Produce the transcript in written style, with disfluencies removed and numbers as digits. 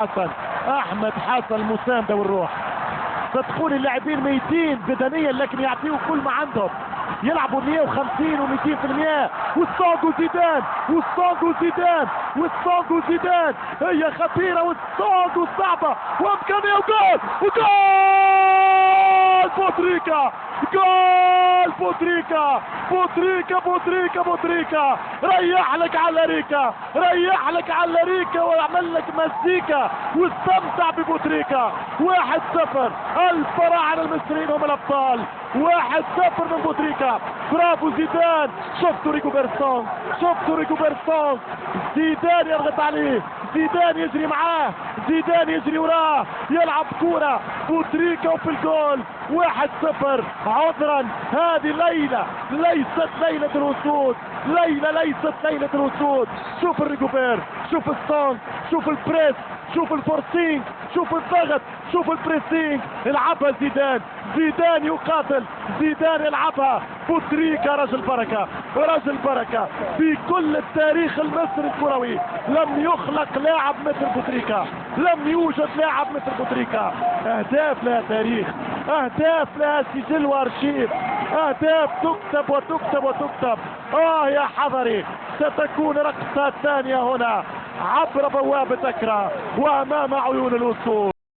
حسن احمد حسن المساندة والروح. صدقوني اللاعبين ميتين بدنيا لكن يعطيوا كل ما عندهم، يلعبوا 150 و200%. والصاغو زيدان والصاغو زيدان والصاغو زيدان هي خطيرة والصاغو صعبة وامكانية وجول وجول بوتريكا. جول بوتريكا بوتريكا بوتريكا بوتريكا. ريح لك على ريكا، ريح لك على ريكا واعمل لك مزيكا واستمتع ببوتريكا. 1-0 الفراعنة المصريين هم الابطال. 1-0 من بوتريكا. برافو زيدان. شفتوا ريكوبرسون، شفتوا ريكوبرسون. زيدان يضغط عليه، زيدان يجري معاه، زيدان يجري وراه، يلعب كورة بوتريكا وفي الجول. 1-0. عذرا هذه ليلة ليست ليلة الوصول، ليلة ليست ليلة الوصول. شوف الريكوبير، شوف السونج، شوف البريس، شوف الفورسينج، شوف الضغط، شوف البريسينج. العبها زيدان، زيدان يقاتل، زيدان يلعبها. بوتريكا رجل بركة، رجل بركة في كل التاريخ المصري الكروي. لم يخلق لاعب مثل بوتريكا، لم يوجد لاعب مثل بوتريكا. اهداف لها تاريخ، اهداف لها سجل وارشيف، اهداف تكتب وتكتب وتكتب. يا حضري ستكون رقصة ثانية هنا عبر بوابة أكرا وأمام عيون الأسود.